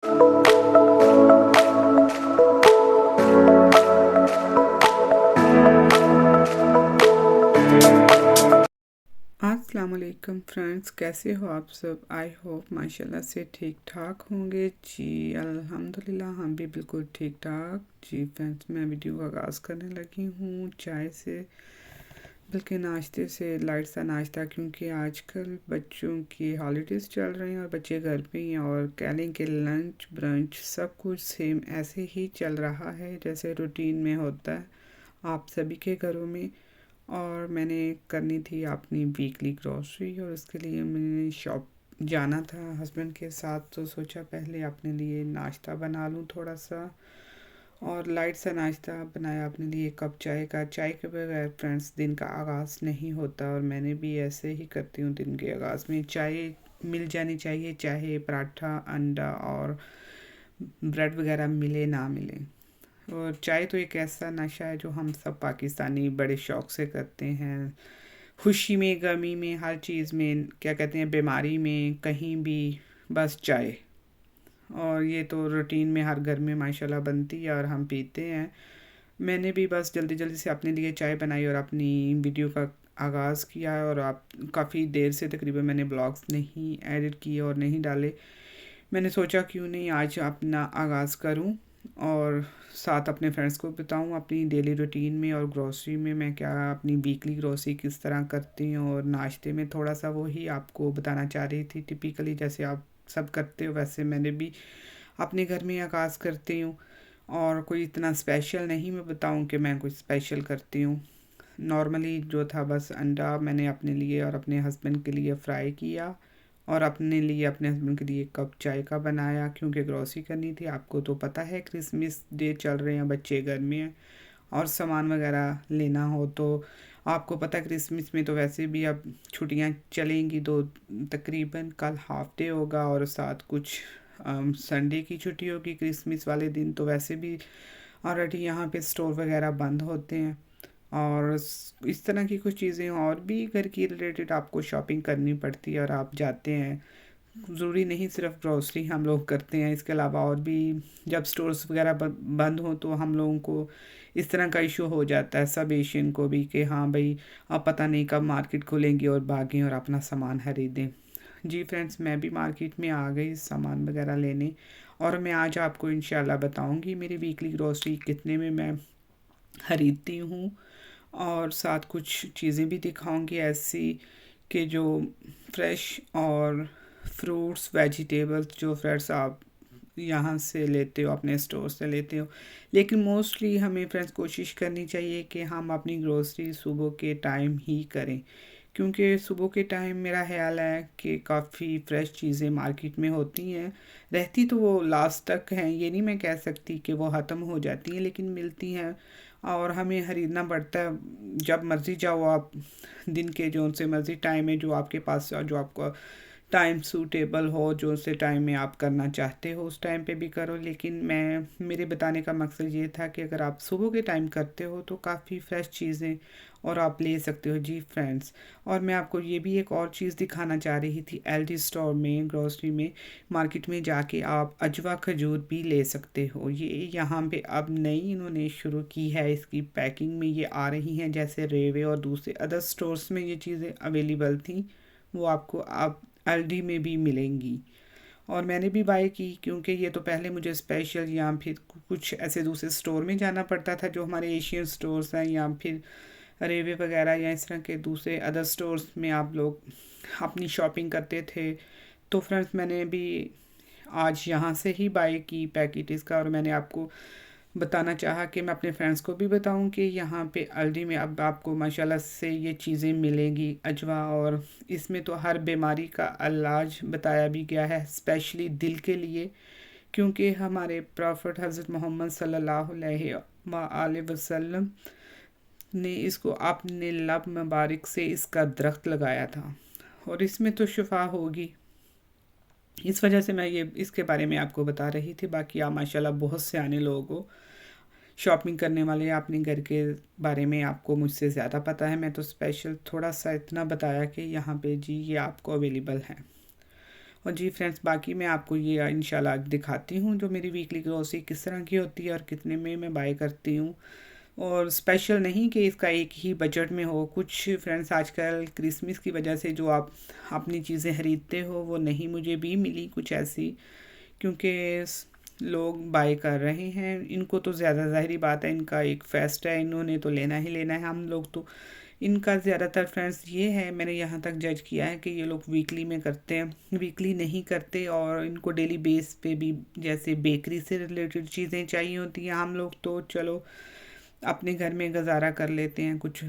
अस्सलाम वालेकुम फ्रेंड्स, कैसे हो आप सब। आई होप माशाल्लाह से ठीक ठाक होंगे। जी अल्हम्दुलिल्लाह हम भी बिल्कुल ठीक ठाक। जी फ्रेंड्स, मैं वीडियो का आगाज़ करने लगी हूँ चाय से, बल्कि नाश्ते से, लाइट सा नाश्ता, क्योंकि आजकल बच्चों की हॉलीडेज़ चल रही हैं और बच्चे घर पे ही हैं और कह लें कि लंच ब्रंच सब कुछ सेम ऐसे ही चल रहा है जैसे रूटीन में होता है आप सभी के घरों में। और मैंने करनी थी अपनी वीकली ग्रॉसरी और उसके लिए मैंने शॉप जाना था हस्बैंड के साथ, तो सोचा पहले अपने लिए नाश्ता बना लूँ थोड़ा सा, और लाइट सा नाश्ता बनाया अपने लिए, कप चाय का। चाय के बगैर फ्रेंड्स दिन का आगाज़ नहीं होता और मैंने भी ऐसे ही करती हूँ। दिन के आगाज़ में चाय मिल जानी चाहिए, चाहे पराठा अंडा और ब्रेड वगैरह मिले ना मिले। और चाय तो एक ऐसा नशा है जो हम सब पाकिस्तानी बड़े शौक़ से करते हैं। खुशी में, गमी में, हर चीज़ में, क्या कहते हैं, बीमारी में, कहीं भी बस चाय। और ये तो रूटीन में हर घर में माशाल्लाह बनती है और हम पीते हैं। मैंने भी बस जल्दी जल्दी से अपने लिए चाय बनाई और अपनी वीडियो का आगाज़ किया है। और आप काफ़ी देर से तकरीबन मैंने ब्लॉग्स नहीं एडिट किए और नहीं डाले। मैंने सोचा क्यों नहीं आज अपना आगाज़ करूं और साथ अपने फ्रेंड्स को बताऊं अपनी डेली रूटीन में और ग्रोसरी में मैं क्या अपनी वीकली ग्रोसरी किस तरह करती हूं, और नाश्ते में थोड़ा सा वही आपको बताना चाह रही थी। टिपिकली जैसे आप सब करते हो वैसे मैंने भी अपने घर में आगाज़ करती हूँ। और कोई इतना स्पेशल नहीं मैं बताऊँ कि मैं कुछ स्पेशल करती हूँ। नॉर्मली जो था बस अंडा मैंने अपने लिए और अपने हस्बैंड के लिए फ्राई किया और अपने लिए, अपने हस्बैंड के लिए एक कप चाय का बनाया, क्योंकि ग्रॉसरी करनी थी। आपको तो पता है क्रिसमस डे चल रहे हैं, बच्चे घर में हैं और सामान वगैरह लेना हो तो आपको पता है क्रिसमस में तो वैसे भी अब छुट्टियां चलेंगी, तो तकरीबन कल हाफ डे होगा और साथ कुछ संडे की छुट्टी होगी क्रिसमस वाले दिन। तो वैसे भी ऑलरेडी यहाँ पे स्टोर वगैरह बंद होते हैं और इस तरह की कुछ चीज़ें और भी घर की रिलेटेड आपको शॉपिंग करनी पड़ती है और आप जाते हैं। ज़रूरी नहीं सिर्फ ग्रॉसरी हम लोग करते हैं, इसके अलावा और भी जब स्टोर्स वगैरह बंद हो तो हम लोगों को इस तरह का इशू हो जाता है, सब एशियन को भी, कि हाँ भाई अब पता नहीं कब मार्केट खोलेंगे और भागें और अपना सामान खरीदें। जी फ्रेंड्स, मैं भी मार्केट में आ गई सामान वगैरह लेने और मैं आज आपको इंशाल्लाह बताऊंगी मेरी वीकली ग्रॉसरी कितने में मैं ख़रीदती हूँ, और साथ कुछ चीज़ें भी दिखाऊंगी ऐसी कि जो फ्रेश और फ्रूट्स वेजिटेबल्स जो फ्रेश आप यहाँ से लेते हो, अपने स्टोर से लेते हो। लेकिन मोस्टली हमें फ्रेंड्स कोशिश करनी चाहिए कि हम अपनी ग्रोसरी सुबह के टाइम ही करें, क्योंकि सुबह के टाइम मेरा ख्याल है कि काफ़ी फ़्रेश चीज़ें मार्केट में होती हैं। रहती तो वो लास्ट तक हैं, ये नहीं मैं कह सकती कि वो ख़त्म हो जाती हैं, लेकिन मिलती हैं और हमें ख़रीदना पड़ता है। जब मर्ज़ी जाओ आप, दिन के जो से मर्ज़ी टाइम है जो आपके पास, जो आपको टाइम सूटेबल हो, जो से टाइम में आप करना चाहते हो उस टाइम पे भी करो। लेकिन मेरे बताने का मकसद ये था कि अगर आप सुबह के टाइम करते हो तो काफ़ी फ़्रेश चीज़ें और आप ले सकते हो। जी फ्रेंड्स, और मैं आपको ये भी एक और चीज़ दिखाना चाह रही थी। एलडी स्टोर में, ग्रोसरी में, मार्केट में जाके आप अजवा खजूर भी ले सकते हो। ये यहाँ पे अब नई इन्होंने शुरू की है, इसकी पैकिंग में ये आ रही हैं, जैसे रेवे और दूसरे अदर स्टोर्स में ये चीज़ें अवेलेबल थी, वो आपको अब एलडी में भी मिलेंगी। और मैंने भी बाय की, क्योंकि ये तो पहले मुझे स्पेशल या फिर कुछ ऐसे दूसरे स्टोर में जाना पड़ता था जो हमारे एशियन स्टोर्स हैं, या फिर रेवे वगैरह या इस तरह के दूसरे अदर स्टोर्स में आप लोग अपनी शॉपिंग करते थे। तो फ्रेंड्स, मैंने भी आज यहाँ से ही बाय की पैकेट इसका, और मैंने आपको बताना चाहा कि मैं अपने फ्रेंड्स को भी बताऊं कि यहाँ पे अल्डी में अब आपको माशाल्लाह से ये चीज़ें मिलेंगी, अजवा। और इसमें तो हर बीमारी का इलाज बताया भी गया है, स्पेशली दिल के लिए, क्योंकि हमारे प्रॉफिट हज़रत मोहम्मद सल्लल्लाहु अलैहि वसल्लम ने इसको अपने लब मुबारक से इसका दरख्त लगाया था और इसमें तो शिफा होगी। इस वजह से मैं ये इसके बारे में आपको बता रही थी। बाकी आप माशाल्लाह बहुत से आने लोगों को शॉपिंग करने वाले अपने घर के बारे में आपको मुझसे ज़्यादा पता है। मैं तो स्पेशल थोड़ा सा इतना बताया कि यहाँ पे जी ये आपको अवेलेबल है। और जी फ्रेंड्स, बाकी मैं आपको ये इंशाल्लाह दिखाती हूँ जो मेरी वीकली ग्रोसरी किस तरह की होती है और कितने में मैं बाय करती हूँ। और स्पेशल नहीं कि इसका एक ही बजट में हो। कुछ फ्रेंड्स आजकल क्रिसमस की वजह से जो आप अपनी चीज़ें ख़रीदते हो वो नहीं मुझे भी मिली कुछ ऐसी, क्योंकि लोग बाय कर रहे हैं। इनको तो ज़्यादा ज़ाहिरी बात है, इनका एक फेस्ट है, इन्होंने तो लेना ही लेना है। हम लोग तो इनका ज़्यादातर फ्रेंड्स ये है, मैंने यहाँ तक जज किया है कि ये लोग वीकली में करते हैं, वीकली नहीं करते। और इनको डेली बेस पे भी जैसे बेकरी से रिलेटेड चीज़ें चाहिए होती हैं। हम लोग तो चलो अपने घर में गुजारा कर लेते हैं, कुछ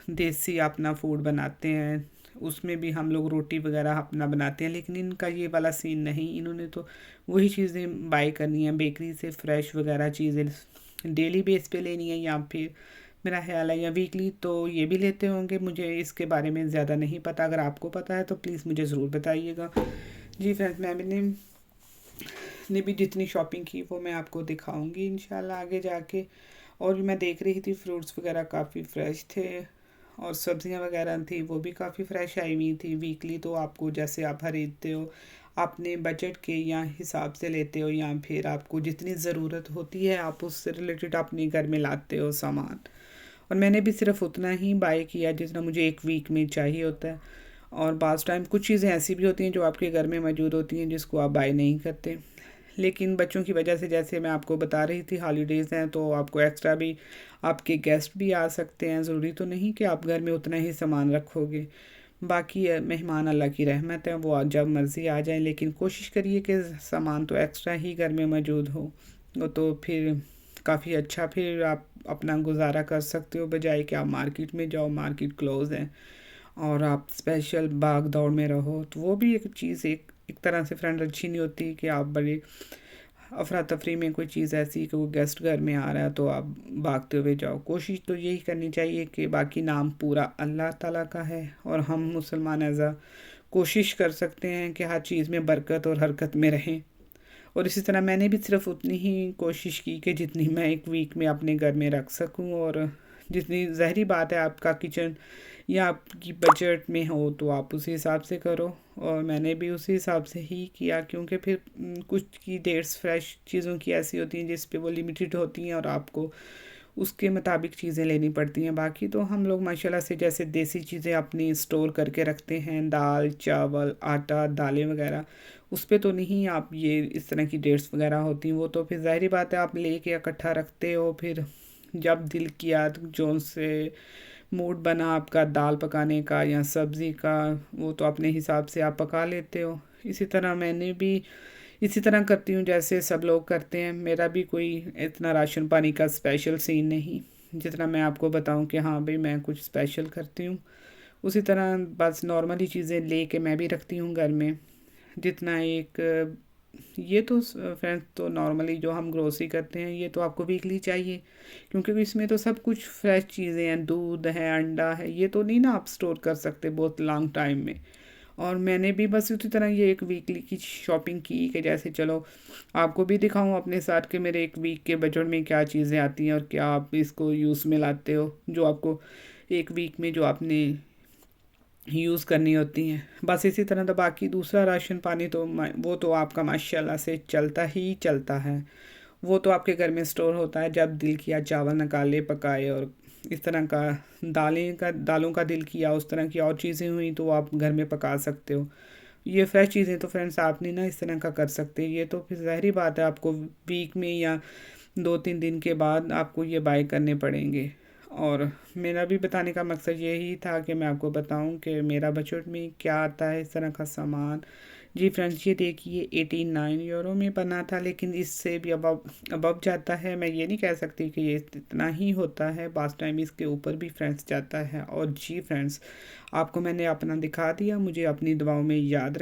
देसी अपना फूड बनाते हैं, उसमें भी हम लोग रोटी वगैरह अपना बनाते हैं। लेकिन इनका ये वाला सीन नहीं, इन्होंने तो वही चीज़ें बाय करनी है बेकरी से, फ्रेश वगैरह चीज़ें डेली बेस पे लेनी है, या फिर मेरा ख्याल है या वीकली तो ये भी लेते होंगे। मुझे इसके बारे में ज़्यादा नहीं पता, अगर आपको पता है तो प्लीज़ मुझे ज़रूर बताइएगा। जी फ्रेंड्स, मैंने भी जितनी शॉपिंग की वो मैं आपको दिखाऊंगी इंशाल्लाह आगे जाके। और मैं देख रही थी फ्रूट्स वगैरह काफ़ी फ़्रेश थे, और सब्ज़ियाँ वगैरह थी वो भी काफ़ी फ़्रेश आई हुई थी। वीकली तो आपको जैसे आप ख़रीदते हो अपने बजट के या हिसाब से लेते हो, या फिर आपको जितनी ज़रूरत होती है आप उससे रिलेटेड अपने घर में लाते हो सामान। और मैंने भी सिर्फ उतना ही बाय किया जितना मुझे एक वीक में चाहिए होता है। और बाज़ टाइम कुछ चीज़ें ऐसी भी होती हैं जो आपके घर में मौजूद होती हैं जिसको आप बाय नहीं करते, लेकिन बच्चों की वजह से जैसे मैं आपको बता रही थी हॉलीडेज़ हैं तो आपको एक्स्ट्रा भी आपके गेस्ट भी आ सकते हैं। ज़रूरी तो नहीं कि आप घर में उतना ही सामान रखोगे। बाकी मेहमान अल्लाह की रहमत है, वो जब मर्ज़ी आ जाए, लेकिन कोशिश करिए कि सामान तो एक्स्ट्रा ही घर में मौजूद हो। वो तो फिर काफ़ी अच्छा फिर आप अपना गुजारा कर सकते हो, बजाय कि आप मार्केट में जाओ, मार्केट क्लोज़ है और आप स्पेशल भाग दौड़ में रहो। तो वो भी एक चीज़ एक तरह से फ्रेंड अच्छी नहीं होती कि आप बड़े अफरा तफरी में कोई चीज़ ऐसी कि वो गेस्ट घर में आ रहा है तो आप भागते हुए जाओ। कोशिश तो यही करनी चाहिए कि बाकी नाम पूरा अल्लाह ताला का है, और हम मुसलमान ऐज़ा कोशिश कर सकते हैं कि हर चीज़ में बरकत और हरकत में रहें। और इसी तरह मैंने भी सिर्फ उतनी ही कोशिश की कि जितनी मैं एक वीक में अपने घर में रख सकूं, और जितनी ज़ाहिरी बात है आपका किचन या आपकी बजट में हो तो आप उसी हिसाब से करो। और मैंने भी उसी हिसाब से ही किया, क्योंकि फिर कुछ की डेट्स फ्रेश चीज़ों की ऐसी होती हैं जिस पे वो लिमिटेड होती हैं और आपको उसके मुताबिक चीज़ें लेनी पड़ती हैं। बाकी तो हम लोग माशाल्लाह से जैसे देसी चीज़ें अपनी स्टोर करके रखते हैं, दाल चावल आटा दालें वगैरह, उस पे तो नहीं आप ये इस तरह की डेट्स वगैरह होती हैं। वो तो फिर ज़ाहिरी बात है आप लेके इकट्ठा रखते हो, फिर जब दिल किया तो जो से मूड बना आपका दाल पकाने का या सब्ज़ी का, वो तो अपने हिसाब से आप पका लेते हो। इसी तरह मैंने भी इसी तरह करती हूँ जैसे सब लोग करते हैं। मेरा भी कोई इतना राशन पानी का स्पेशल सीन नहीं, जितना मैं आपको बताऊँ कि हाँ भाई मैं कुछ स्पेशल करती हूँ, उसी तरह बस नॉर्मली चीज़ें ले के मैं भी रखती हूँ घर में। जितना एक ये तो फ्रेंड्स तो नॉर्मली जो हम ग्रोसरी करते हैं ये तो आपको वीकली चाहिए, क्योंकि इसमें तो सब कुछ फ्रेश चीज़ें हैं, दूध है अंडा है, ये तो नहीं ना आप स्टोर कर सकते बहुत लॉन्ग टाइम में। और मैंने भी बस उसी तरह ये एक वीकली की शॉपिंग की कि जैसे चलो आपको भी दिखाऊं अपने साथ कि मेरे एक वीक के बजट में क्या चीज़ें आती हैं और क्या आप इसको यूज़ में लाते हो, जो आपको एक वीक में जो आपने यूज़ करनी होती हैं। बस इसी तरह तो बाकी दूसरा राशन पानी तो वो तो आपका माशाल्लाह से चलता ही चलता है। वो तो आपके घर में स्टोर होता है, जब दिल किया चावल निकाले पकाए, और इस तरह का दालों का दिल किया, उस तरह की और चीज़ें हुई तो आप घर में पका सकते हो। ये फ्रेश चीज़ें तो फ्रेंड्स आप नहीं ना इस तरह का कर सकते। ये तो फिर ज़ाहिरी बात है आपको वीक में या 2-3 दिन के बाद आपको ये बाय करने पड़ेंगे। और मेरा भी बताने का मकसद यही था कि मैं आपको बताऊं कि मेरा बजट में क्या आता है इस तरह का सामान। जी फ्रेंड्स, ये देखिए 89 यूरो में बना था, लेकिन इससे भी अबव जाता है। मैं ये नहीं कह सकती कि ये इतना ही होता है, बास टाइम इसके ऊपर भी फ्रेंड्स जाता है। और जी फ्रेंड्स, आपको मैंने अपना दिखा दिया, मुझे अपनी दुआओं में याद